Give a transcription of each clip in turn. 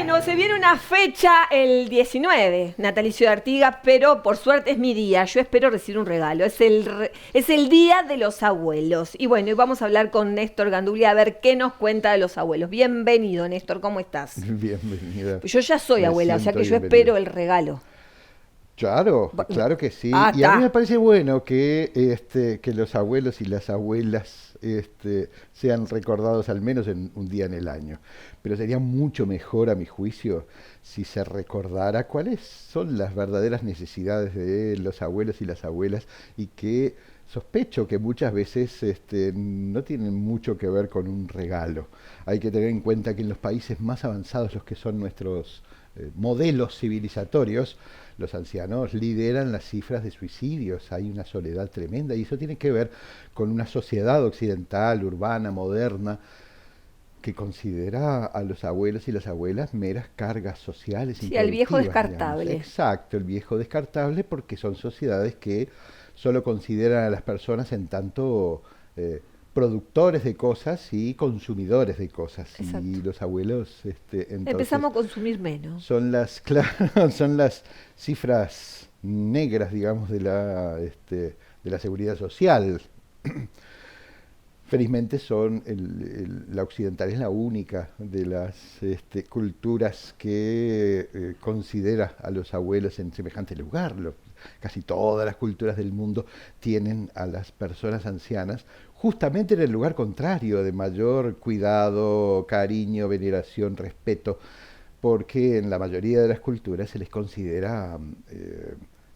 Bueno, se viene una fecha el 19, natalicio de Artigas, pero por suerte es mi día. Yo espero recibir un regalo. Es el día de los abuelos. Y bueno, y vamos a hablar con Néstor Ganduglia a ver qué nos cuenta de los abuelos. Bienvenido, Néstor, ¿cómo estás? Bienvenida. Yo ya soy Me abuela, o sea siento que yo bienvenido. espero el regalo. Claro, claro que sí. Ah, Y a mí me está. parece bueno que los abuelos y las abuelas sean recordados al menos en un día en el año. Pero sería mucho mejor, a mi juicio, si se recordara cuáles son las verdaderas necesidades de los abuelos y las abuelas y que sospecho que muchas veces no tienen mucho que ver con un regalo. Hay que tener en cuenta que en los países más avanzados, los que son nuestros modelos civilizatorios, los ancianos lideran las cifras de suicidios, hay una soledad tremenda y eso tiene que ver con una sociedad occidental, urbana, moderna, que considera a los abuelos y las abuelas meras cargas sociales Sí, el viejo improductivas, digamos. descartable. Exacto, el viejo descartable porque son sociedades que solo consideran a las personas en tanto productores de cosas y consumidores de cosas. Exacto. Y los abuelos, entonces, Empezamos a consumir menos. son las, claro, son las cifras negras, digamos, de la seguridad social. Felizmente la occidental es la única de las culturas que considera a los abuelos en semejante lugar. Casi todas las culturas del mundo tienen a las personas ancianas justamente en el lugar contrario, de mayor cuidado, cariño, veneración, respeto, porque en la mayoría de las culturas se les considera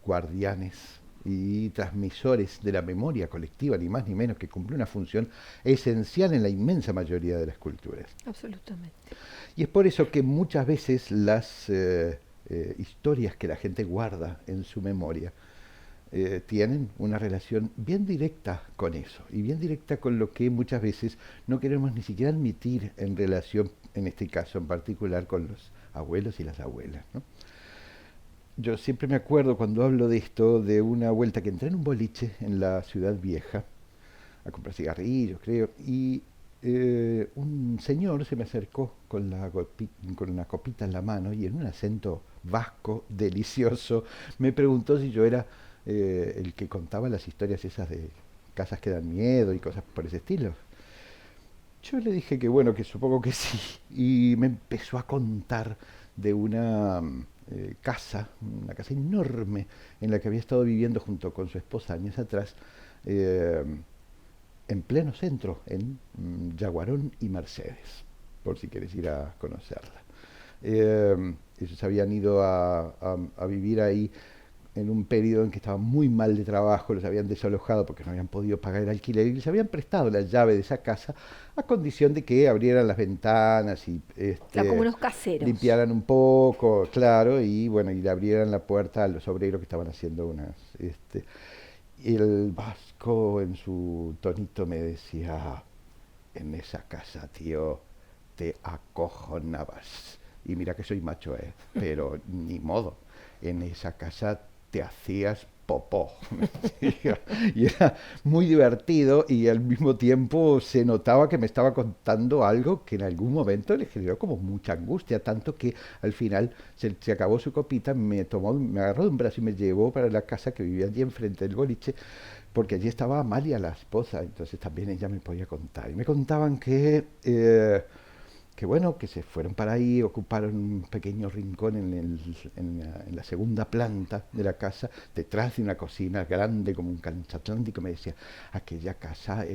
guardianes y transmisores de la memoria colectiva, ni más ni menos, que cumple una función esencial en la inmensa mayoría de las culturas. Absolutamente. Y es por eso que muchas veces las historias que la gente guarda en su memoria tienen una relación bien directa con eso, y bien directa con lo que muchas veces no queremos ni siquiera admitir en relación, en este caso en particular, con los abuelos y las abuelas, ¿no? Yo siempre me acuerdo cuando hablo de esto de una vuelta que entré en un boliche en la ciudad vieja a comprar cigarrillos, creo, y un señor se me acercó con una copita en la mano y en un acento vasco delicioso me preguntó si yo era el que contaba las historias esas de casas que dan miedo y cosas por ese estilo. Yo le dije que bueno, que supongo que sí, y me empezó a contar de una casa enorme en la que había estado viviendo junto con su esposa años atrás, eh, en pleno centro, en Yaguarón y Mercedes, por si quieres ir a conocerla. Ellos habían ido a vivir ahí en un periodo en que estaban muy mal de trabajo, los habían desalojado porque no habían podido pagar el alquiler y les habían prestado la llave de esa casa a condición de que abrieran las ventanas y Claro, como unos caseros. limpiaran un poco, claro, y bueno, y le abrieran la puerta a los obreros que estaban haciendo y el vasco en su tonito me decía, en esa casa, tío, te acojonabas. Y mira que soy macho, pero ni modo. En esa casa te hacías popó. Y era muy divertido y al mismo tiempo se notaba que me estaba contando algo que en algún momento le generó como mucha angustia, tanto que al final se acabó su copita, me agarró de un brazo y me llevó para la casa que vivía allí enfrente del boliche, porque allí estaba Amalia, la esposa, entonces también ella me podía contar. Y me contaban que bueno, que se fueron para ahí, ocuparon un pequeño rincón en la segunda planta de la casa, detrás de una cocina grande como un transatlántico. Me decía, aquella casa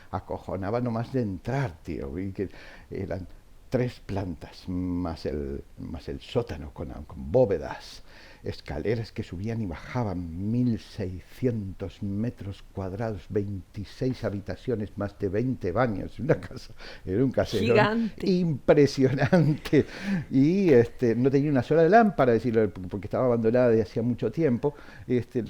acojonaba nomás de entrar, tío, y que eran 3 plantas, más el sótano con bóvedas, escaleras que subían y bajaban, 1600 metros cuadrados, 26 habitaciones, más de 20 baños, una casa, era un caserón Gigante. impresionante. Y no tenía una sola lámpara, decirlo, porque estaba abandonada desde hacía mucho tiempo.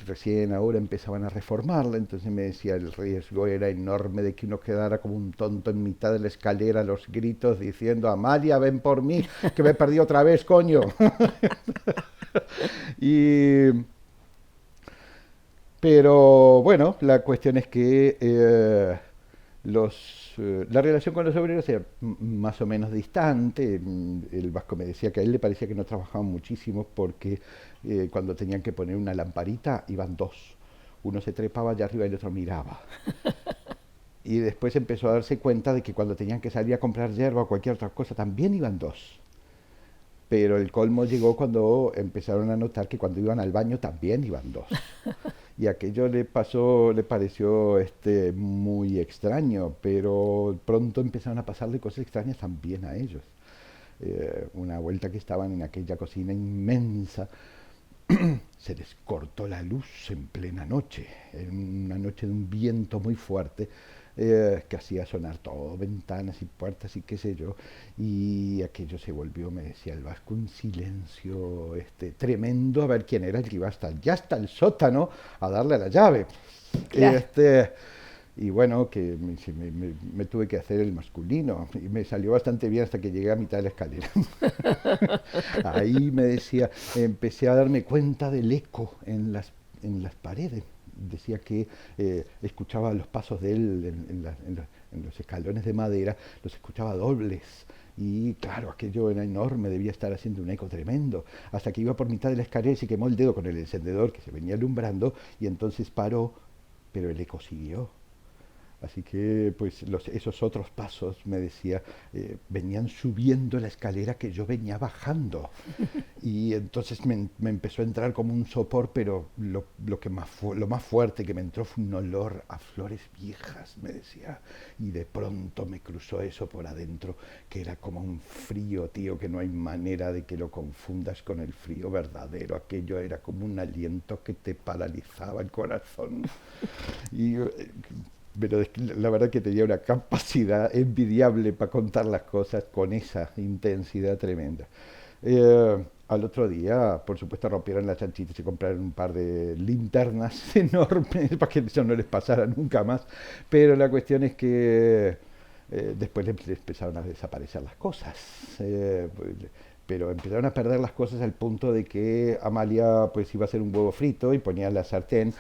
Recién ahora empezaban a reformarla, entonces me decía, el riesgo era enorme de que uno quedara como un tonto en mitad de la escalera, a los gritos, diciendo, Amalia, ven por mí, que me perdí otra vez, coño. y Pero bueno, la cuestión es que la relación con los obreros era más o menos distante. El vasco me decía que a él le parecía que no trabajaban muchísimo porque cuando tenían que poner una lamparita iban dos. Uno se trepaba allá arriba y el otro miraba. Y después empezó a darse cuenta de que cuando tenían que salir a comprar hierba o cualquier otra cosa también iban dos. Pero el colmo llegó cuando empezaron a notar que cuando iban al baño también iban dos. Y aquello le pareció muy extraño, pero pronto empezaron a pasarle cosas extrañas también a ellos. Una vuelta que estaban en aquella cocina inmensa, se les cortó la luz en plena noche, en una noche de un viento muy fuerte, que hacía sonar todo, ventanas y puertas y qué sé yo, y aquello se volvió, me decía el vasco, un silencio tremendo, a ver quién era el que iba hasta el sótano a darle la llave. Claro. Y bueno, que me tuve que hacer el masculino y me salió bastante bien hasta que llegué a mitad de la escalera. Ahí me decía, empecé a darme cuenta del eco en las paredes. Decía que escuchaba los pasos de él en los escalones de madera, los escuchaba dobles. Y claro, aquello era enorme, debía estar haciendo un eco tremendo. Hasta que iba por mitad de la escalera y se quemó el dedo con el encendedor que se venía alumbrando y entonces paró, pero el eco siguió. Así que pues esos otros pasos, me decía, venían subiendo la escalera que yo venía bajando. Y entonces me empezó a entrar como un sopor, pero lo más fuerte que me entró fue un olor a flores viejas, me decía. Y de pronto me cruzó eso por adentro, que era como un frío, tío, que no hay manera de que lo confundas con el frío verdadero. Aquello era como un aliento que te paralizaba el corazón. Y pero la verdad que tenía una capacidad envidiable para contar las cosas con esa intensidad tremenda. Al otro día, por supuesto, rompieron las chanchitas y compraron un par de linternas enormes para que eso no les pasara nunca más. Pero la cuestión es que después les empezaron a desaparecer las cosas. Pero empezaron a perder las cosas al punto de que Amalia pues iba a hacer un huevo frito y ponía la sartén,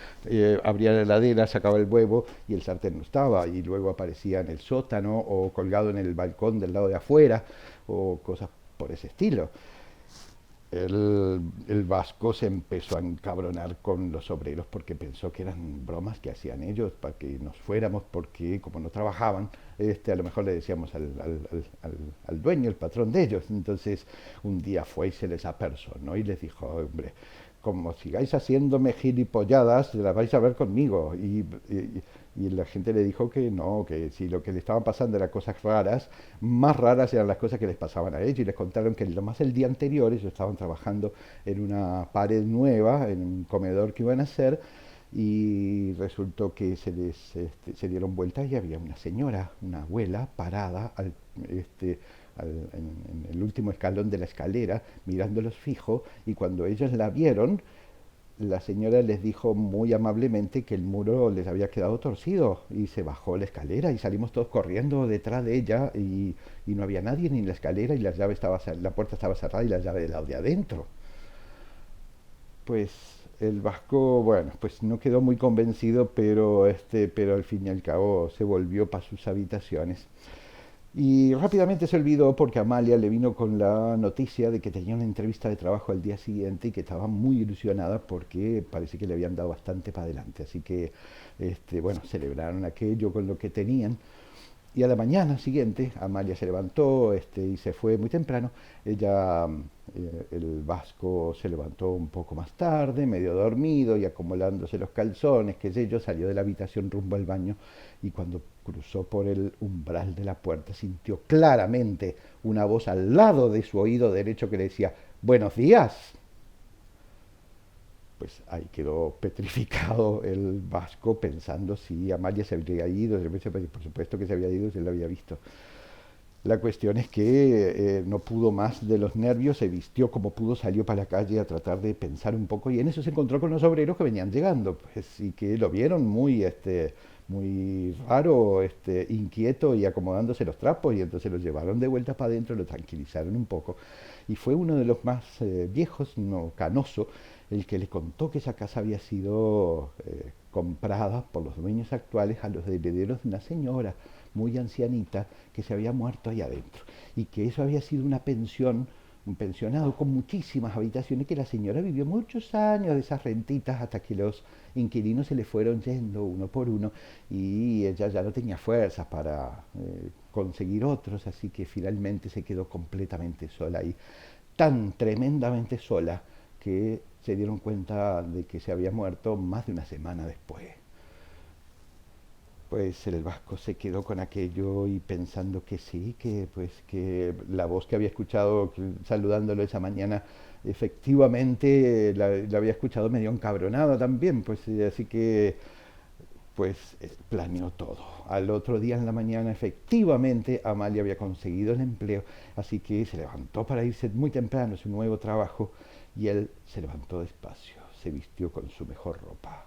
abría la heladera, sacaba el huevo y el sartén no estaba, y luego aparecía en el sótano o colgado en el balcón del lado de afuera o cosas por ese estilo. El vasco se empezó a encabronar con los obreros porque pensó que eran bromas que hacían ellos para que nos fuéramos, porque como no trabajaban, a lo mejor le decíamos al dueño, el patrón de ellos. Entonces un día fue y se les apersonó y les dijo, hombre, como sigáis haciéndome gilipolladas, las vais a ver conmigo. Y la gente le dijo que no, que si lo que le estaban pasando eran cosas raras, más raras eran las cosas que les pasaban a ellos. Y les contaron que lo más el día anterior ellos estaban trabajando en una pared nueva, en un comedor que iban a hacer, y resultó que se dieron vueltas y había una señora, una abuela, parada en el último escalón de la escalera, mirándolos fijo, y cuando ellos la vieron, la señora les dijo muy amablemente que el muro les había quedado torcido y se bajó la escalera y salimos todos corriendo detrás de ella y no había nadie ni en la escalera y la puerta estaba cerrada y la llave del lado de adentro. Pues el vasco, bueno, pues no quedó muy convencido, pero al fin y al cabo se volvió para sus habitaciones. Y rápidamente se olvidó porque Amalia le vino con la noticia de que tenía una entrevista de trabajo al día siguiente y que estaba muy ilusionada porque parece que le habían dado bastante para adelante. Así que, bueno, celebraron aquello con lo que tenían. Y a la mañana siguiente, Amalia se levantó y se fue muy temprano. Ella, el vasco, se levantó un poco más tarde, medio dormido y acomodándose los calzones, que sé yo, salió de la habitación rumbo al baño y cuando cruzó por el umbral de la puerta sintió claramente una voz al lado de su oído derecho que le decía, «Buenos días». Pues ahí quedó petrificado el vasco pensando si Amalia se habría ido, por supuesto que se había ido, se lo había visto. La cuestión es que no pudo más de los nervios, se vistió como pudo, salió para la calle a tratar de pensar un poco y en eso se encontró con los obreros que venían llegando, pues, y que lo vieron muy raro, inquieto y acomodándose los trapos y entonces los llevaron de vuelta para adentro, lo tranquilizaron un poco y fue uno de los más viejos, no canoso, el que le contó que esa casa había sido comprada por los dueños actuales a los herederos de una señora muy ancianita, que se había muerto ahí adentro. Y que eso había sido una pensión, un pensionado con muchísimas habitaciones, que la señora vivió muchos años de esas rentitas hasta que los inquilinos se le fueron yendo uno por uno y ella ya no tenía fuerzas para conseguir otros, así que finalmente se quedó completamente sola ahí, tan tremendamente sola que se dieron cuenta de que se había muerto más de una semana después. Pues el vasco se quedó con aquello y pensando que sí, que pues que la voz que había escuchado saludándolo esa mañana, efectivamente la había escuchado medio encabronada también, pues así que pues planeó todo. Al otro día en la mañana, efectivamente, Amalia había conseguido el empleo, así que se levantó para irse muy temprano a su nuevo trabajo y él se levantó despacio, se vistió con su mejor ropa,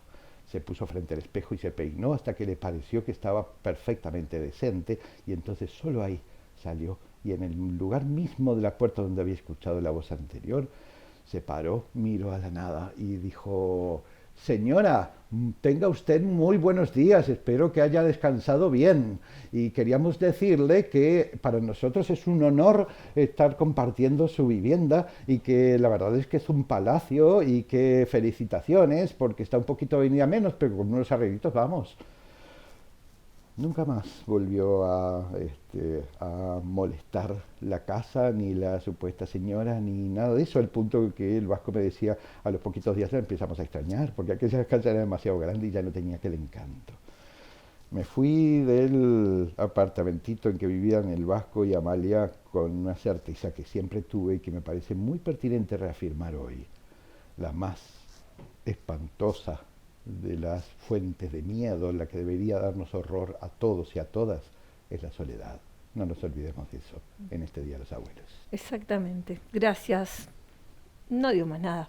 se puso frente al espejo y se peinó hasta que le pareció que estaba perfectamente decente y entonces solo ahí salió y en el lugar mismo de la puerta donde había escuchado la voz anterior, se paró, miró a la nada y dijo: Señora, tenga usted muy buenos días, espero que haya descansado bien. Y queríamos decirle que para nosotros es un honor estar compartiendo su vivienda y que la verdad es que es un palacio y que felicitaciones porque está un poquito venida menos, pero con unos arreglitos vamos. Nunca más volvió a molestar la casa, ni la supuesta señora, ni nada de eso, al punto que el vasco me decía, a los poquitos días la empezamos a extrañar, porque aquella casa era demasiado grande y ya no tenía aquel encanto. Me fui del apartamentito en que vivían el vasco y Amalia con una certeza que siempre tuve y que me parece muy pertinente reafirmar hoy. La más espantosa de las fuentes de miedo, la que debería darnos horror a todos y a todas, es la soledad. No nos olvidemos de eso en este Día de los Abuelos. Exactamente. Gracias. No digo más nada.